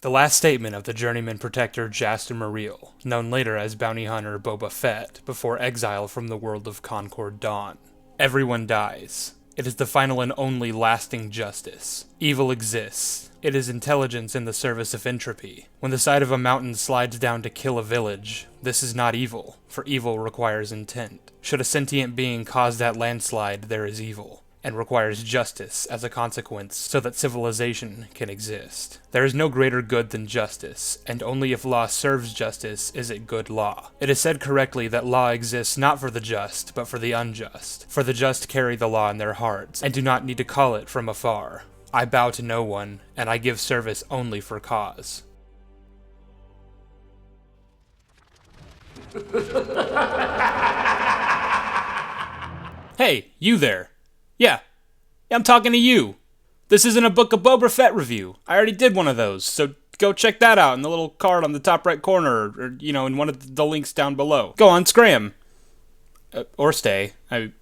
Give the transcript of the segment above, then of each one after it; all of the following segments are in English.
The last statement of the journeyman protector Jaster Muriel, known later as bounty hunter Boba Fett, before exile from the world of Concord Dawn. Everyone dies. It is the final and only lasting justice. Evil exists. It is intelligence in the service of entropy. When the side of a mountain slides down to kill a village, this is not evil, for evil requires intent. Should a sentient being cause that landslide, there is evil, and requires justice as a consequence so that civilization can exist. There is no greater good than justice, and only if law serves justice is it good law. It is said correctly that law exists not for the just, but for the unjust. For the just carry the law in their hearts, and do not need to call it from afar. I bow to no one, and I give service only for cause. Hey, you there. Yeah, I'm talking to you. This isn't a Book of Boba Fett review. I already did one of those, so go check that out in the little card on the top right corner, or in one of the links down below. Go on, scram. Or stay.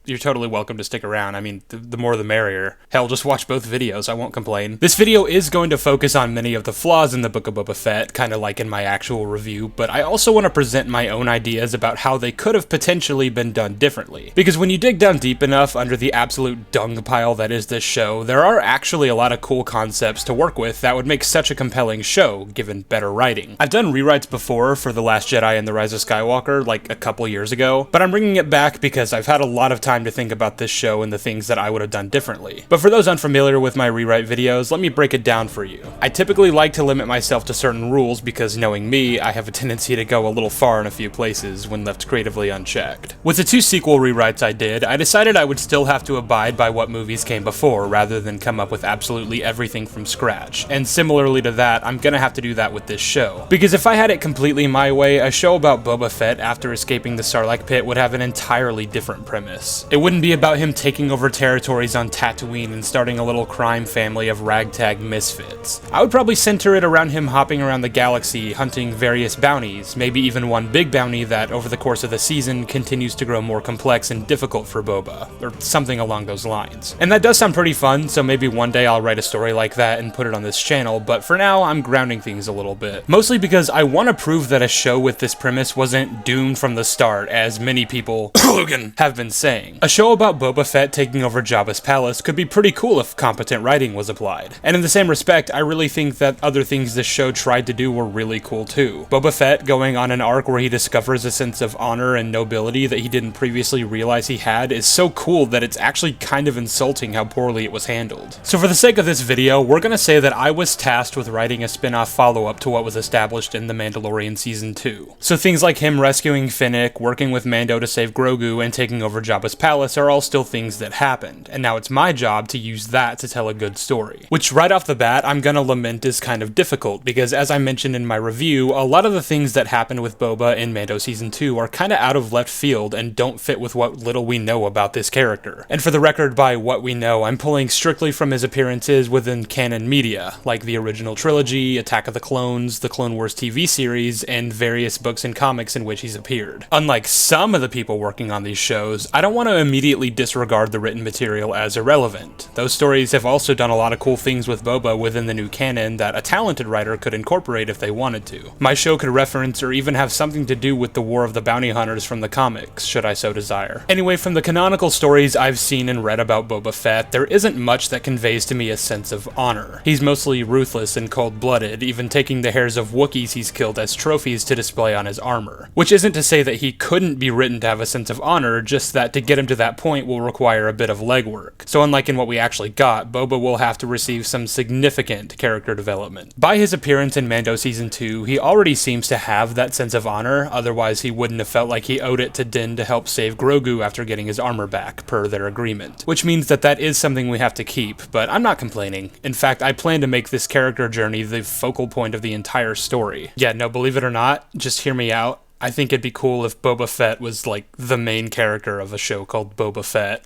You're totally welcome to stick around. I mean, the more the merrier. Hell, just watch both videos, I won't complain. This video is going to focus on many of the flaws in the Book of Boba Fett, kinda like in my actual review, but I also want to present my own ideas about how they could have potentially been done differently. Because when you dig down deep enough under the absolute dung pile that is this show, there are actually a lot of cool concepts to work with that would make such a compelling show, given better writing. I've done rewrites before for The Last Jedi and The Rise of Skywalker, like a couple years ago, but I'm bringing it back because I've had a lot of time to think about this show and the things that I would have done differently. But for those unfamiliar with my rewrite videos, let me break it down for you. I typically like to limit myself to certain rules because, knowing me, I have a tendency to go a little far in a few places when left creatively unchecked. With the 2 sequel rewrites I did, I decided I would still have to abide by what movies came before rather than come up with absolutely everything from scratch. And similarly to that, I'm gonna have to do that with this show. Because if I had it completely my way, a show about Boba Fett after escaping the Sarlacc pit would have an entirely different premise. It wouldn't be about him taking over territories on Tatooine and starting a little crime family of ragtag misfits. I would probably center it around him hopping around the galaxy, hunting various bounties, maybe even one big bounty that, over the course of the season, continues to grow more complex and difficult for Boba, or something along those lines. And that does sound pretty fun, so maybe one day I'll write a story like that and put it on this channel, but for now, I'm grounding things a little bit. Mostly because I want to prove that a show with this premise wasn't doomed from the start, as many people, Logan, have been saying. A show about Boba Fett taking over Jabba's palace could be pretty cool if competent writing was applied. And in the same respect, I really think that other things this show tried to do were really cool too. Boba Fett going on an arc where he discovers a sense of honor and nobility that he didn't previously realize he had is so cool that it's actually kind of insulting how poorly it was handled. So for the sake of this video, we're gonna say that I was tasked with writing a spin-off follow-up to what was established in The Mandalorian Season 2. So things like him rescuing Finnick, working with Mando to save Grogu, and taking over Jabba's palace are all still things that happened, and now it's my job to use that to tell a good story. Which right off the bat, I'm gonna lament is kind of difficult, because as I mentioned in my review, a lot of the things that happened with Boba in Mando Season 2 are kinda out of left field and don't fit with what little we know about this character. And for the record, by what we know, I'm pulling strictly from his appearances within canon media, like the original trilogy, Attack of the Clones, the Clone Wars TV series, and various books and comics in which he's appeared. Unlike some of the people working on these shows, I don't want to immediately disregard the written material as irrelevant. Those stories have also done a lot of cool things with Boba within the new canon that a talented writer could incorporate if they wanted to. My show could reference or even have something to do with the War of the Bounty Hunters from the comics, should I so desire. Anyway, from the canonical stories I've seen and read about Boba Fett, there isn't much that conveys to me a sense of honor. He's mostly ruthless and cold-blooded, even taking the hairs of Wookiees he's killed as trophies to display on his armor. Which isn't to say that he couldn't be written to have a sense of honor, just that to get him to that point will require a bit of legwork. So unlike in what we actually got, Boba will have to receive some significant character development. By his appearance in Mando Season 2, he already seems to have that sense of honor, otherwise he wouldn't have felt like he owed it to Din to help save Grogu after getting his armor back, per their agreement. Which means that that is something we have to keep, but I'm not complaining. In fact, I plan to make this character journey the focal point of the entire story. Yeah, no, believe it or not, just hear me out. I think it'd be cool if Boba Fett was, like, the main character of a show called Boba Fett.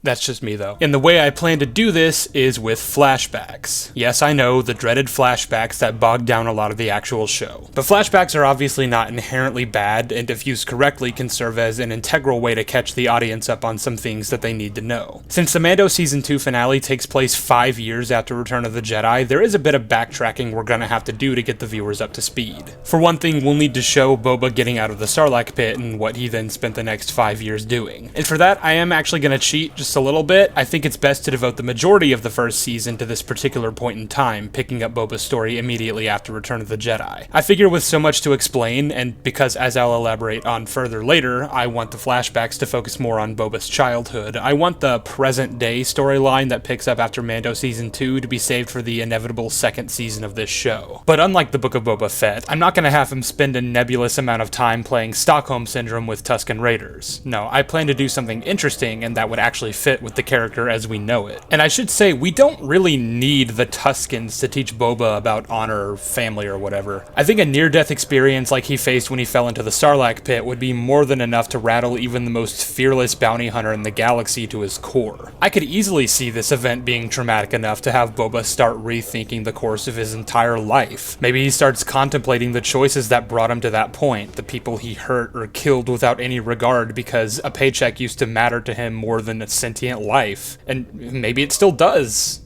That's just me, though. And the way I plan to do this is with flashbacks. Yes, I know, the dreaded flashbacks that bog down a lot of the actual show. But flashbacks are obviously not inherently bad, and if used correctly can serve as an integral way to catch the audience up on some things that they need to know. Since the Mando Season 2 finale takes place 5 years after Return of the Jedi, there is a bit of backtracking we're gonna have to do to get the viewers up to speed. For one thing, we'll need to show Boba getting out of the Sarlacc pit and what he then spent the next 5 years doing. And for that, I am actually gonna cheat just a little bit. I think it's best to devote the majority of the first season to this particular point in time, picking up Boba's story immediately after Return of the Jedi. I figure with so much to explain, and because as I'll elaborate on further later, I want the flashbacks to focus more on Boba's childhood, I want the present-day storyline that picks up after Mando Season 2 to be saved for the inevitable second season of this show. But unlike the Book of Boba Fett, I'm not gonna have him spend a nebulous amount of time playing Stockholm Syndrome with Tusken Raiders. No, I plan to do something interesting and that would actually fit with the character as we know it. And I should say, we don't really need the Tuskens to teach Boba about honor, family, or whatever. I think a near-death experience like he faced when he fell into the Sarlacc pit would be more than enough to rattle even the most fearless bounty hunter in the galaxy to his core. I could easily see this event being traumatic enough to have Boba start rethinking the course of his entire life. Maybe he starts contemplating the choices that brought him to that point, the people he hurt or killed without any regard because a paycheck used to matter to him more than a sentient life. And maybe it still does.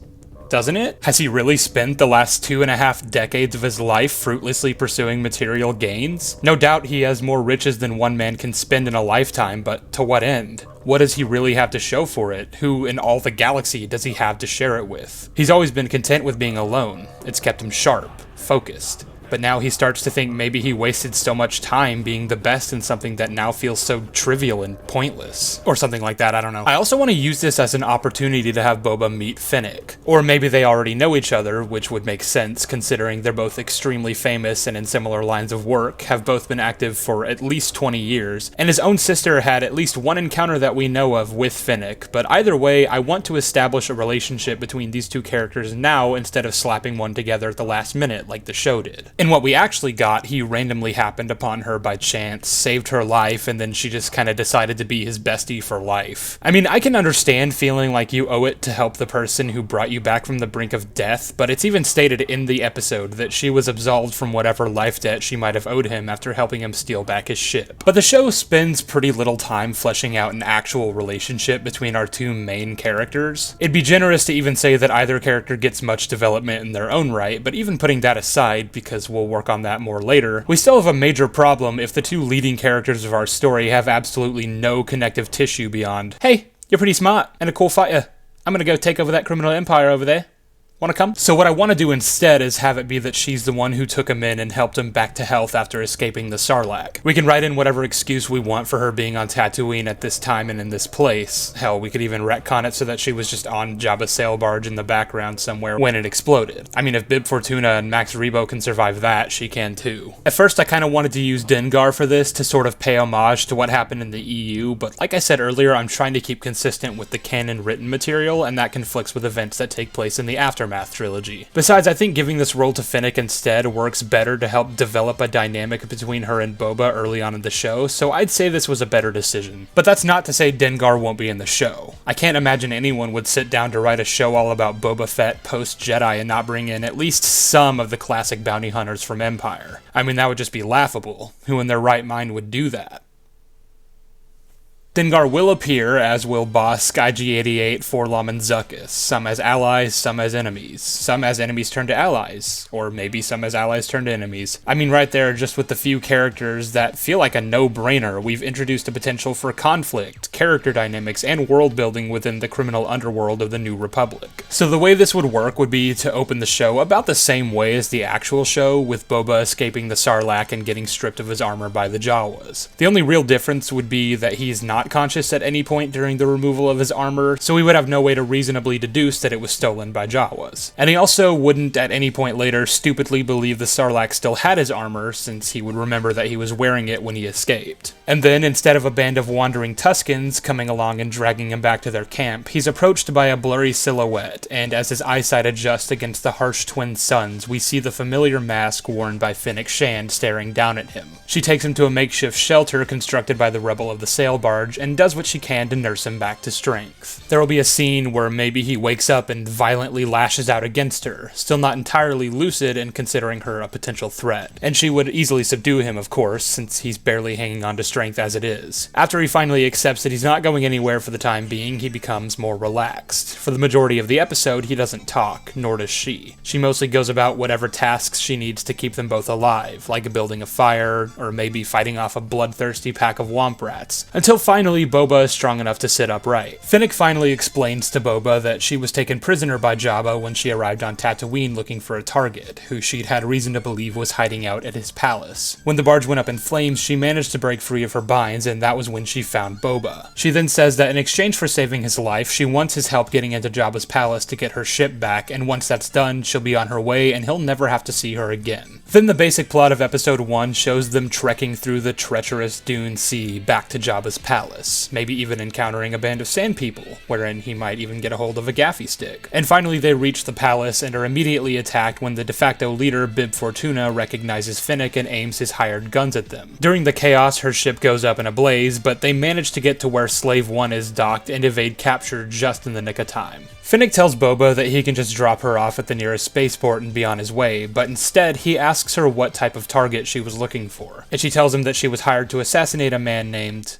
Doesn't it? Has he really spent the last 2.5 decades of his life fruitlessly pursuing material gains? No doubt he has more riches than one man can spend in a lifetime, but to what end? What does he really have to show for it? Who in all the galaxy does he have to share it with? He's always been content with being alone. It's kept him sharp, focused. But now he starts to think maybe he wasted so much time being the best in something that now feels so trivial and pointless. Or something like that, I don't know. I also want to use this as an opportunity to have Boba meet Fennec. Or maybe they already know each other, which would make sense considering they're both extremely famous and in similar lines of work, have both been active for at least 20 years, and his own sister had at least one encounter that we know of with Fennec. But either way, I want to establish a relationship between these two characters now instead of slapping one together at the last minute like the show did. And what we actually got, he randomly happened upon her by chance, saved her life, and then she just kind of decided to be his bestie for life. I mean, I can understand feeling like you owe it to help the person who brought you back from the brink of death, but it's even stated in the episode that she was absolved from whatever life debt she might have owed him after helping him steal back his ship. But the show spends pretty little time fleshing out an actual relationship between our two main characters. It'd be generous to even say that either character gets much development in their own right, but even putting that aside, because we'll work on that more later, we still have a major problem if the two leading characters of our story have absolutely no connective tissue beyond, hey, you're pretty smart and a cool fighter. I'm gonna go take over that criminal empire over there. Wanna come? So what I want to do instead is have it be that she's the one who took him in and helped him back to health after escaping the Sarlacc. We can write in whatever excuse we want for her being on Tatooine at this time and in this place. Hell, we could even retcon it so that she was just on Jabba's sail barge in the background somewhere when it exploded. I mean, if Bib Fortuna and Max Rebo can survive that, she can too. At first, I kind of wanted to use Dengar for this to sort of pay homage to what happened in the EU, but like I said earlier, I'm trying to keep consistent with the canon written material, and that conflicts with events that take place in the Aftermath trilogy. Besides, I think giving this role to Fennec instead works better to help develop a dynamic between her and Boba early on in the show, so I'd say this was a better decision. But that's not to say Dengar won't be in the show. I can't imagine anyone would sit down to write a show all about Boba Fett post-Jedi and not bring in at least some of the classic bounty hunters from Empire. I mean, that would just be laughable. Who in their right mind would do that? Dengar will appear, as will Bosk, IG-88, 4-LOM, and Zuckuss, some as allies, some as enemies. Some as enemies turn to allies, or maybe some as allies turn to enemies. I mean, right there, just with the few characters that feel like a no-brainer, we've introduced a potential for conflict, character dynamics, and world-building within the criminal underworld of the New Republic. So the way this would work would be to open the show about the same way as the actual show, with Boba escaping the Sarlacc and getting stripped of his armor by the Jawas. The only real difference would be that he's not conscious at any point during the removal of his armor, so we would have no way to reasonably deduce that it was stolen by Jawas. And he also wouldn't at any point later stupidly believe the Sarlacc still had his armor, since he would remember that he was wearing it when he escaped. And then, instead of a band of wandering Tuskens, twins coming along and dragging him back to their camp, he's approached by a blurry silhouette, and as his eyesight adjusts against the harsh twin suns, we see the familiar mask worn by Fennec Shand staring down at him. She takes him to a makeshift shelter constructed by the rubble of the sail barge, and does what she can to nurse him back to strength. There will be a scene where maybe he wakes up and violently lashes out against her, still not entirely lucid and considering her a potential threat. And she would easily subdue him, of course, since he's barely hanging on to strength as it is. After he finally accepts that he's not going anywhere for the time being, he becomes more relaxed. For the majority of the episode, he doesn't talk, nor does she. She mostly goes about whatever tasks she needs to keep them both alive, like building a fire, or maybe fighting off a bloodthirsty pack of womp rats, until finally Boba is strong enough to sit upright. Fennec finally explains to Boba that she was taken prisoner by Jabba when she arrived on Tatooine looking for a target, who she'd had reason to believe was hiding out at his palace. When the barge went up in flames, she managed to break free of her binds, and that was when she found Boba. She then says that in exchange for saving his life, she wants his help getting into Jabba's palace to get her ship back, and once that's done, she'll be on her way and he'll never have to see her again. Then the basic plot of episode 1 shows them trekking through the treacherous Dune Sea back to Jabba's palace, maybe even encountering a band of sand people, wherein he might even get a hold of a gaffy stick. And finally they reach the palace and are immediately attacked when the de facto leader, Bib Fortuna, recognizes Fennec and aims his hired guns at them. During the chaos, her ship goes up in a blaze, but they manage to get to where Slave 1 is docked and evade capture just in the nick of time. Fennec tells Boba that he can just drop her off at the nearest spaceport and be on his way, but instead he asks her what type of target she was looking for, and she tells him that she was hired to assassinate a man named...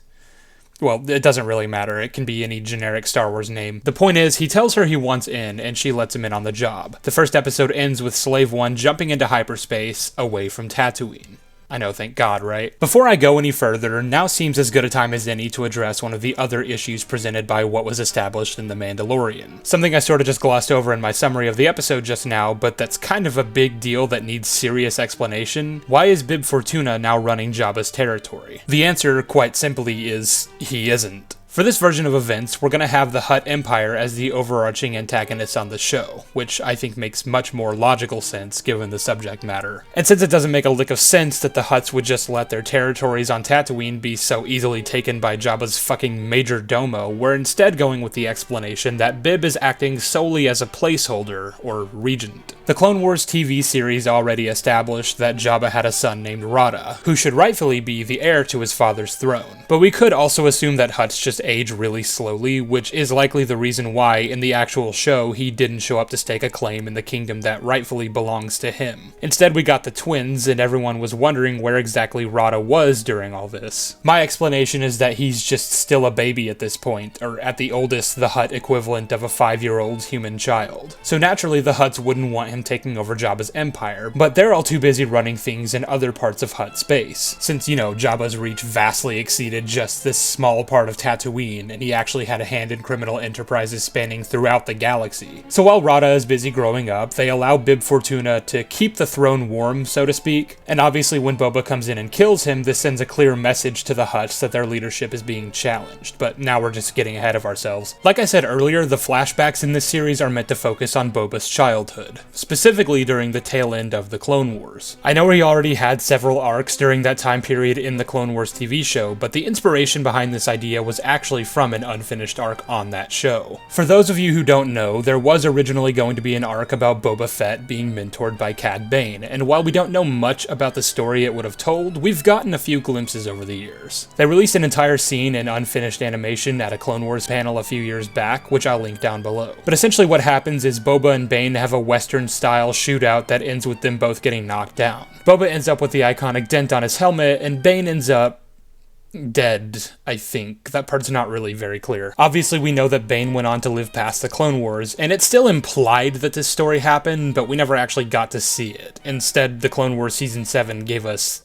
Well, it doesn't really matter, it can be any generic Star Wars name. The point is, he tells her he wants in, and she lets him in on the job. The first episode ends with Slave 1 jumping into hyperspace, away from Tatooine. I know, thank God, right? Before I go any further, now seems as good a time as any to address one of the other issues presented by what was established in The Mandalorian. Something I sort of just glossed over in my summary of the episode just now, but that's kind of a big deal that needs serious explanation. Why is Bib Fortuna now running Jabba's territory? The answer, quite simply, is he isn't. For this version of events, we're going to have the Hutt Empire as the overarching antagonist on the show, which I think makes much more logical sense given the subject matter. And since it doesn't make a lick of sense that the Hutts would just let their territories on Tatooine be so easily taken by Jabba's fucking major domo, we're instead going with the explanation that Bib is acting solely as a placeholder, or regent. The Clone Wars TV series already established that Jabba had a son named Rada, who should rightfully be the heir to his father's throne. But we could also assume that Hutts just age really slowly, which is likely the reason why, in the actual show, he didn't show up to stake a claim in the kingdom that rightfully belongs to him. Instead, we got the twins, and everyone was wondering where exactly Rada was during all this. My explanation is that he's just still a baby at this point, or at the oldest, the Hutt equivalent of a 5-year-old human child. So naturally, the Hutts wouldn't want him taking over Jabba's empire, but they're all too busy running things in other parts of Hutt space, since, Jabba's reach vastly exceeded just this small part of Tatooine, and he actually had a hand in criminal enterprises spanning throughout the galaxy. So while Rada is busy growing up, they allow Bib Fortuna to keep the throne warm, so to speak, and obviously when Boba comes in and kills him, this sends a clear message to the Hutts that their leadership is being challenged, but now we're just getting ahead of ourselves. Like I said earlier, the flashbacks in this series are meant to focus on Boba's childhood, specifically during the tail end of the Clone Wars. I know he already had several arcs during that time period in the Clone Wars TV show, but the inspiration behind this idea was actually from an unfinished arc on that show. For those of you who don't know, there was originally going to be an arc about Boba Fett being mentored by Cad Bane, and while we don't know much about the story it would have told, we've gotten a few glimpses over the years. They released an entire scene in unfinished animation at a Clone Wars panel a few years back, which I'll link down below. But essentially what happens is Boba and Bane have a Western-style shootout that ends with them both getting knocked down. Boba ends up with the iconic dent on his helmet, and Bane ends up dead, I think. That part's not really very clear. Obviously, we know that Bane went on to live past the Clone Wars, and it's still implied that this story happened, but we never actually got to see it. Instead, the Clone Wars Season 7 gave us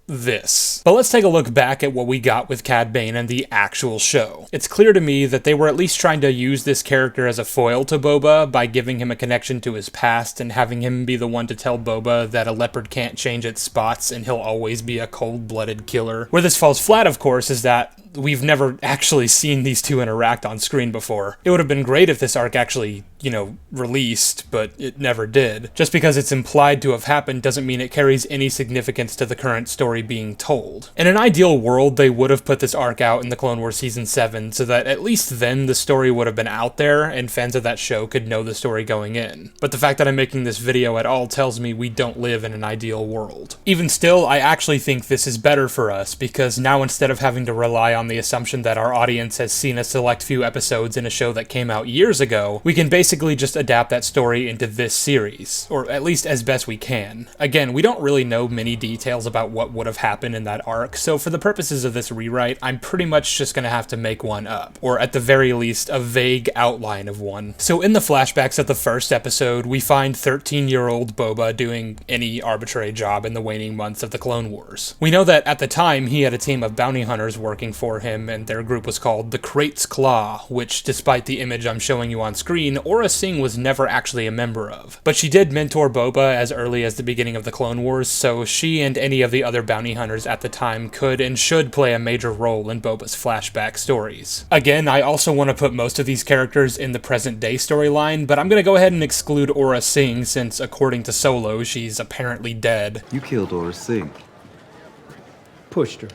this. But let's take a look back at what we got with Cad Bane and the actual show. It's clear to me that they were at least trying to use this character as a foil to Boba by giving him a connection to his past and having him be the one to tell Boba that a leopard can't change its spots and he'll always be a cold-blooded killer. Where this falls flat, of course, is that we've never actually seen these two interact on screen before. It would have been great if this arc actually, released, but it never did. Just because it's implied to have happened doesn't mean it carries any significance to the current story being told. In an ideal world, they would have put this arc out in the Clone Wars Season 7, so that at least then the story would have been out there, and fans of that show could know the story going in. But the fact that I'm making this video at all tells me we don't live in an ideal world. Even still, I actually think this is better for us, because now instead of having to rely on the assumption that our audience has seen a select few episodes in a show that came out years ago, we can basically just adapt that story into this series, or at least as best we can. Again, we don't really know many details about what would have happened in that arc, so for the purposes of this rewrite, I'm pretty much just gonna have to make one up, or at the very least, a vague outline of one. So in the flashbacks of the first episode, we find 13-year-old Boba doing any arbitrary job in the waning months of the Clone Wars. We know that at the time, he had a team of bounty hunters working for him, and their group was called the Crate's Claw, which, despite the image I'm showing you on screen, Aurra Sing was never actually a member of. But she did mentor Boba as early as the beginning of the Clone Wars, so she and any of the other bounty hunters at the time could and should play a major role in Boba's flashback stories. Again, I also want to put most of these characters in the present-day storyline, but I'm going to go ahead and exclude Aurra Sing since, according to Solo, she's apparently dead. You killed Aurra Sing. Pushed her.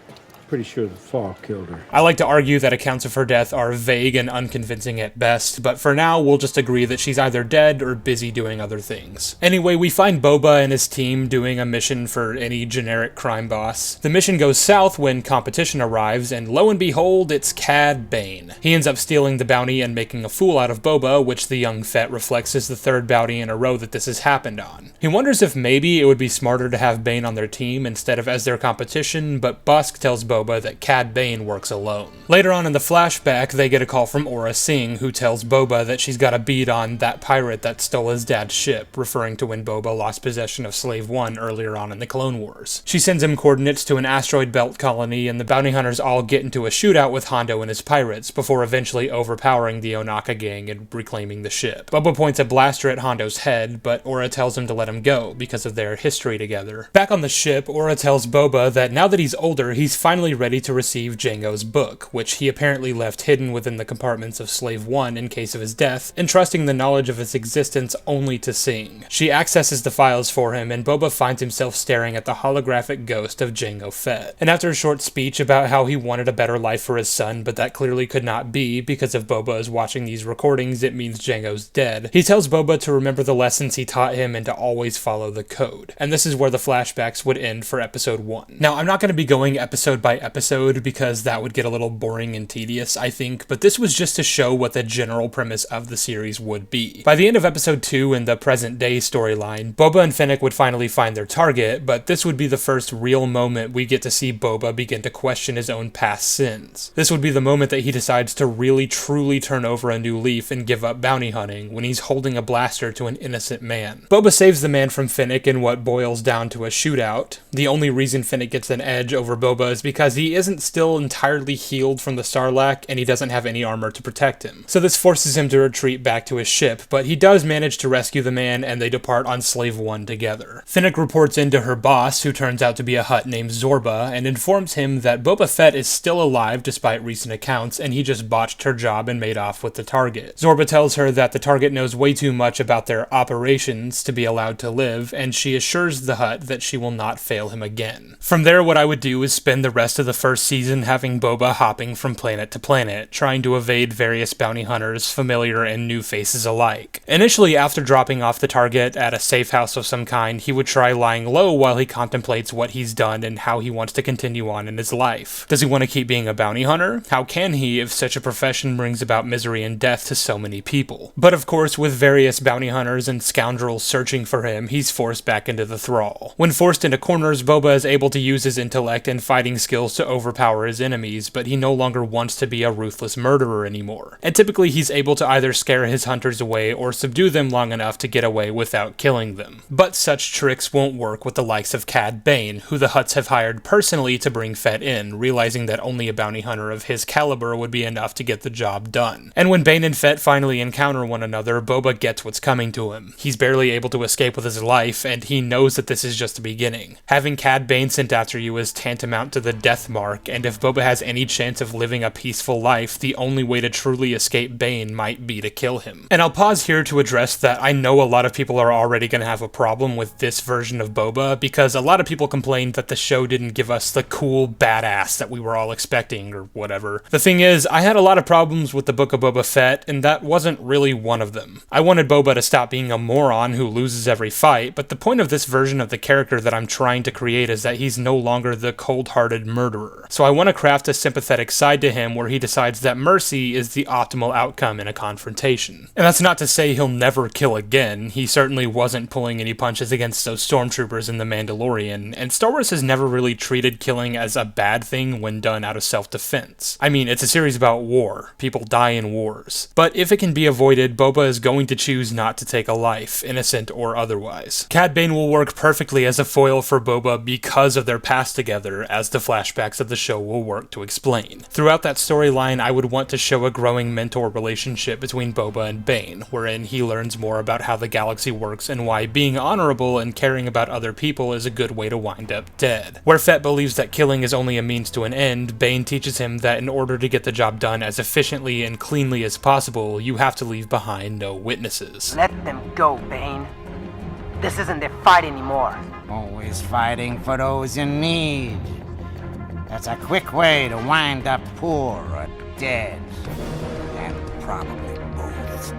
Pretty sure the fall killed her. I like to argue that accounts of her death are vague and unconvincing at best, but for now we'll just agree that she's either dead or busy doing other things. Anyway, we find Boba and his team doing a mission for any generic crime boss. The mission goes south when competition arrives, and lo and behold, it's Cad Bane. He ends up stealing the bounty and making a fool out of Boba, which the young Fett reflects is the third bounty in a row that this has happened on. He wonders if maybe it would be smarter to have Bane on their team instead of as their competition, but Busk tells Boba that Cad Bane works alone. Later on in the flashback, they get a call from Aurra Sing, who tells Boba that she's got a bead on that pirate that stole his dad's ship, referring to when Boba lost possession of Slave One earlier on in the Clone Wars. She sends him coordinates to an asteroid belt colony, and the bounty hunters all get into a shootout with Hondo and his pirates, before eventually overpowering the Onaka gang and reclaiming the ship. Boba points a blaster at Hondo's head, but Aurra tells him to let him go, because of their history together. Back on the ship, Aurra tells Boba that now that he's older, he's finally ready to receive Jango's book, which he apparently left hidden within the compartments of Slave One in case of his death, entrusting the knowledge of its existence only to Sing. She accesses the files for him, and Boba finds himself staring at the holographic ghost of Jango Fett. And after a short speech about how he wanted a better life for his son, but that clearly could not be, because if Boba is watching these recordings, it means Jango's dead, he tells Boba to remember the lessons he taught him and to always follow the code. And this is where the flashbacks would end for episode 1. Now, I'm not going to be going episode by episode, because that would get a little boring and tedious, I think, but this was just to show what the general premise of the series would be. By the end of episode 2 in the present-day storyline, Boba and Fennec would finally find their target, but this would be the first real moment we get to see Boba begin to question his own past sins. This would be the moment that he decides to really truly turn over a new leaf and give up bounty hunting, when he's holding a blaster to an innocent man. Boba saves the man from Fennec in what boils down to a shootout. The only reason Fennec gets an edge over Boba is because he isn't still entirely healed from the Sarlacc, and he doesn't have any armor to protect him. So this forces him to retreat back to his ship, but he does manage to rescue the man, and they depart on Slave One together. Fennec reports into her boss, who turns out to be a Hutt named Zorba, and informs him that Boba Fett is still alive despite recent accounts, and he just botched her job and made off with the target. Zorba tells her that the target knows way too much about their operations to be allowed to live, and she assures the Hutt that she will not fail him again. From there, what I would do is spend the rest of the first season having Boba hopping from planet to planet, trying to evade various bounty hunters, familiar and new faces alike. Initially, after dropping off the target at a safe house of some kind, he would try lying low while he contemplates what he's done and how he wants to continue on in his life. Does he want to keep being a bounty hunter? How can he if such a profession brings about misery and death to so many people? But of course, with various bounty hunters and scoundrels searching for him, he's forced back into the thrall. When forced into corners, Boba is able to use his intellect and fighting skills to overpower his enemies, but he no longer wants to be a ruthless murderer anymore. And typically he's able to either scare his hunters away or subdue them long enough to get away without killing them. But such tricks won't work with the likes of Cad Bane, who the Hutts have hired personally to bring Fett in, realizing that only a bounty hunter of his caliber would be enough to get the job done. And when Bane and Fett finally encounter one another, Boba gets what's coming to him. He's barely able to escape with his life, and he knows that this is just the beginning. Having Cad Bane sent after you is tantamount to the death mark, and if Boba has any chance of living a peaceful life, the only way to truly escape Bane might be to kill him. And I'll pause here to address that I know a lot of people are already going to have a problem with this version of Boba, because a lot of people complained that the show didn't give us the cool badass that we were all expecting, or whatever. The thing is, I had a lot of problems with the Book of Boba Fett, and that wasn't really one of them. I wanted Boba to stop being a moron who loses every fight, but the point of this version of the character that I'm trying to create is that he's no longer the cold-hearted murderer. So I want to craft a sympathetic side to him where he decides that mercy is the optimal outcome in a confrontation. And that's not to say he'll never kill again. He certainly wasn't pulling any punches against those stormtroopers in The Mandalorian, and Star Wars has never really treated killing as a bad thing when done out of self-defense. I mean, it's a series about war. People die in wars. But if it can be avoided, Boba is going to choose not to take a life, innocent or otherwise. Cad Bane will work perfectly as a foil for Boba because of their past together, as the flashbacks of the show will work to explain. Throughout that storyline, I would want to show a growing mentor relationship between Boba and Bane, wherein he learns more about how the galaxy works and why being honorable and caring about other people is a good way to wind up dead. Where Fett believes that killing is only a means to an end, Bane teaches him that in order to get the job done as efficiently and cleanly as possible, you have to leave behind no witnesses. Let them go, Bane. This isn't their fight anymore. Always fighting for those in need. That's a quick way to wind up poor or dead. And probably both.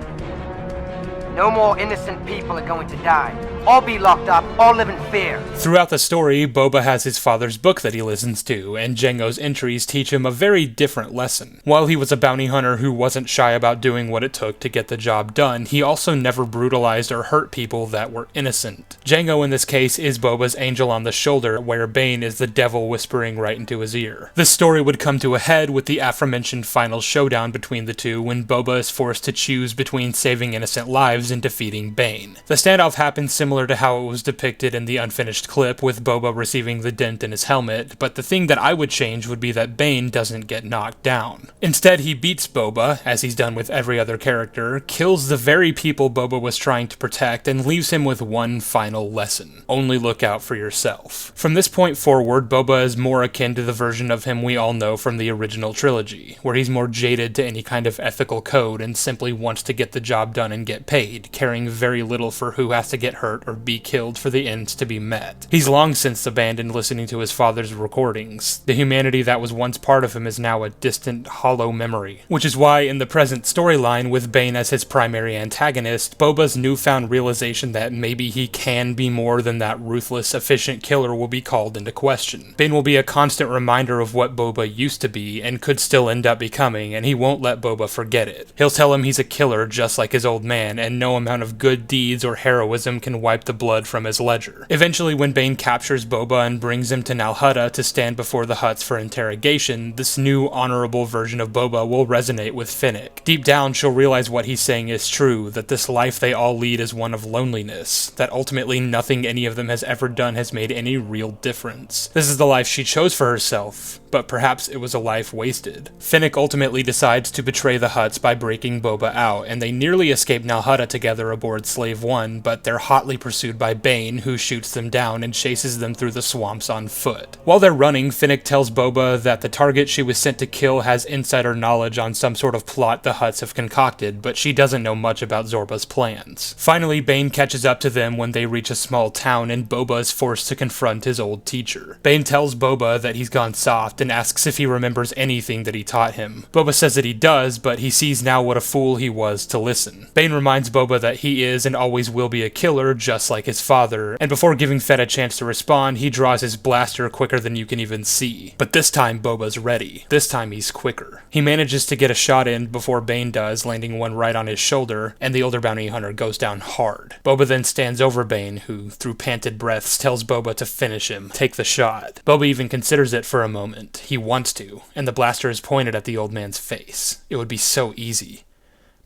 No more innocent people are going to die. All be locked up, all live in fear. Throughout the story, Boba has his father's book that he listens to, and Jango's entries teach him a very different lesson. While he was a bounty hunter who wasn't shy about doing what it took to get the job done, he also never brutalized or hurt people that were innocent. Jango in this case is Boba's angel on the shoulder, where Bane is the devil whispering right into his ear. This story would come to a head with the aforementioned final showdown between the two, when Boba is forced to choose between saving innocent lives and defeating Bane. The standoff happens similar to how it was depicted in the unfinished clip, with Boba receiving the dent in his helmet, but the thing that I would change would be that Bane doesn't get knocked down. Instead, he beats Boba, as he's done with every other character, kills the very people Boba was trying to protect, and leaves him with one final lesson. Only look out for yourself. From this point forward, Boba is more akin to the version of him we all know from the original trilogy, where he's more jaded to any kind of ethical code and simply wants to get the job done and get paid, caring very little for who has to get hurt or be killed for the ends to be met. He's long since abandoned listening to his father's recordings. The humanity that was once part of him is now a distant, hollow memory. Which is why, in the present storyline, with Bane as his primary antagonist, Boba's newfound realization that maybe he can be more than that ruthless, efficient killer will be called into question. Bane will be a constant reminder of what Boba used to be, and could still end up becoming, and he won't let Boba forget it. He'll tell him he's a killer just like his old man, and no amount of good deeds or heroism can wipe the blood from his ledger. Eventually, when Bane captures Boba and brings him to Nal Hutta to stand before the Hutts for interrogation, this new, honorable version of Boba will resonate with Fennec. Deep down, she'll realize what he's saying is true, that this life they all lead is one of loneliness, that ultimately nothing any of them has ever done has made any real difference. This is the life she chose for herself, but perhaps it was a life wasted. Fennec ultimately decides to betray the Hutts by breaking Boba out, and they nearly escape Nal Hutta together aboard Slave One, but they're hotly pursued by Bane, who shoots them down and chases them through the swamps on foot. While they're running, Fennec tells Boba that the target she was sent to kill has insider knowledge on some sort of plot the Hutts have concocted, but she doesn't know much about Zorba's plans. Finally, Bane catches up to them when they reach a small town, and Boba is forced to confront his old teacher. Bane tells Boba that he's gone soft and asks if he remembers anything that he taught him. Boba says that he does, but he sees now what a fool he was to listen. Bane reminds Boba that he is and always will be a killer, just like his father, and before giving Fett a chance to respond, he draws his blaster quicker than you can even see. But this time, Boba's ready. This time he's quicker. He manages to get a shot in before Bane does, landing one right on his shoulder, and the older bounty hunter goes down hard. Boba then stands over Bane, who, through panted breaths, tells Boba to finish him, take the shot. Boba even considers it for a moment. He wants to, and the blaster is pointed at the old man's face. It would be so easy.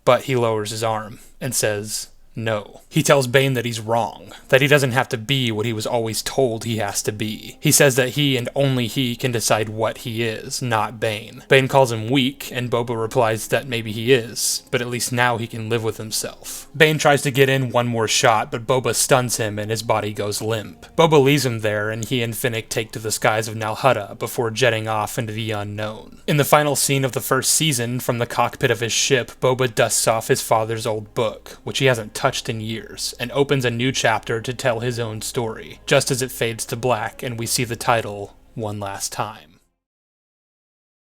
But he lowers his arm and says, No. He tells Bane that he's wrong, that he doesn't have to be what he was always told he has to be. He says that he and only he can decide what he is, not Bane. Bane calls him weak, and Boba replies that maybe he is, but at least now he can live with himself. Bane tries to get in one more shot, but Boba stuns him and his body goes limp. Boba leaves him there, and he and Finnick take to the skies of Nal Hutta before jetting off into the unknown. In the final scene of the first season, from the cockpit of his ship, Boba dusts off his father's old book, which he hasn't touched in years, and opens a new chapter to tell his own story, just as it fades to black and we see the title, One Last Time.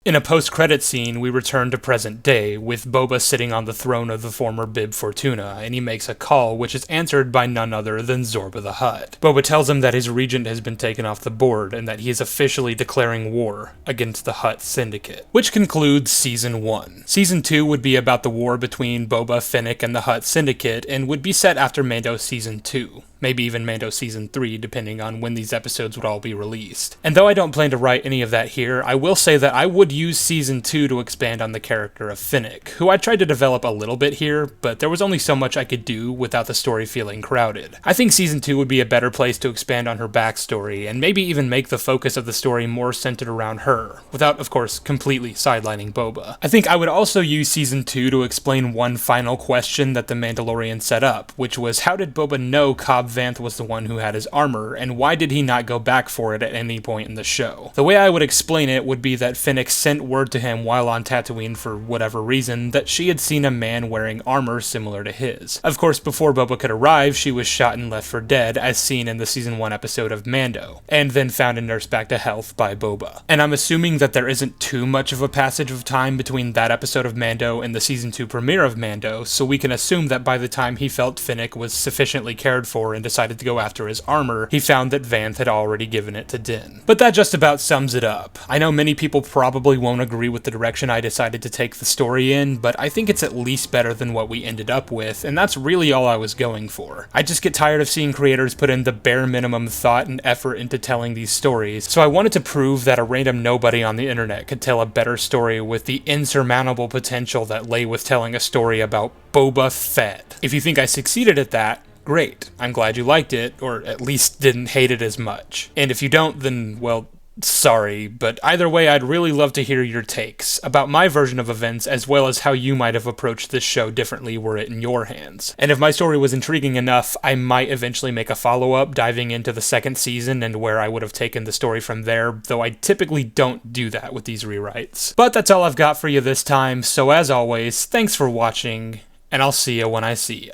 In a post-credit scene, we return to present day, with Boba sitting on the throne of the former Bib Fortuna, and he makes a call which is answered by none other than Zorba the Hutt. Boba tells him that his regent has been taken off the board, and that he is officially declaring war against the Hutt Syndicate. Which concludes Season 1. Season 2 would be about the war between Boba, Finnick, and the Hutt Syndicate, and would be set after Mando Season 2. Maybe even Mando Season 3, depending on when these episodes would all be released. And though I don't plan to write any of that here, I will say that I would use Season 2 to expand on the character of Finnick, who I tried to develop a little bit here, but there was only so much I could do without the story feeling crowded. I think Season 2 would be a better place to expand on her backstory, and maybe even make the focus of the story more centered around her, without, of course, completely sidelining Boba. I think I would also use Season 2 to explain one final question that the Mandalorian set up, which was how did Boba know Cobb Vanth was the one who had his armor, and why did he not go back for it at any point in the show? The way I would explain it would be that Finnick sent word to him while on Tatooine for whatever reason that she had seen a man wearing armor similar to his. Of course, before Boba could arrive, she was shot and left for dead, as seen in the Season 1 episode of Mando, and then found and nursed back to health by Boba. And I'm assuming that there isn't too much of a passage of time between that episode of Mando and the Season 2 premiere of Mando, so we can assume that by the time he felt Finnick was sufficiently cared for and decided to go after his armor, he found that Vanth had already given it to Din. But that just about sums it up. I know many people probably won't agree with the direction I decided to take the story in, but I think it's at least better than what we ended up with, and that's really all I was going for. I just get tired of seeing creators put in the bare minimum thought and effort into telling these stories, so I wanted to prove that a random nobody on the internet could tell a better story with the insurmountable potential that lay with telling a story about Boba Fett. If you think I succeeded at that, great. I'm glad you liked it, or at least didn't hate it as much. And if you don't, then, well, sorry, but either way, I'd really love to hear your takes about my version of events, as well as how you might have approached this show differently were it in your hands. And if my story was intriguing enough, I might eventually make a follow-up diving into the second season and where I would have taken the story from there, though I typically don't do that with these rewrites. But that's all I've got for you this time, so as always, thanks for watching, and I'll see you when I see ya.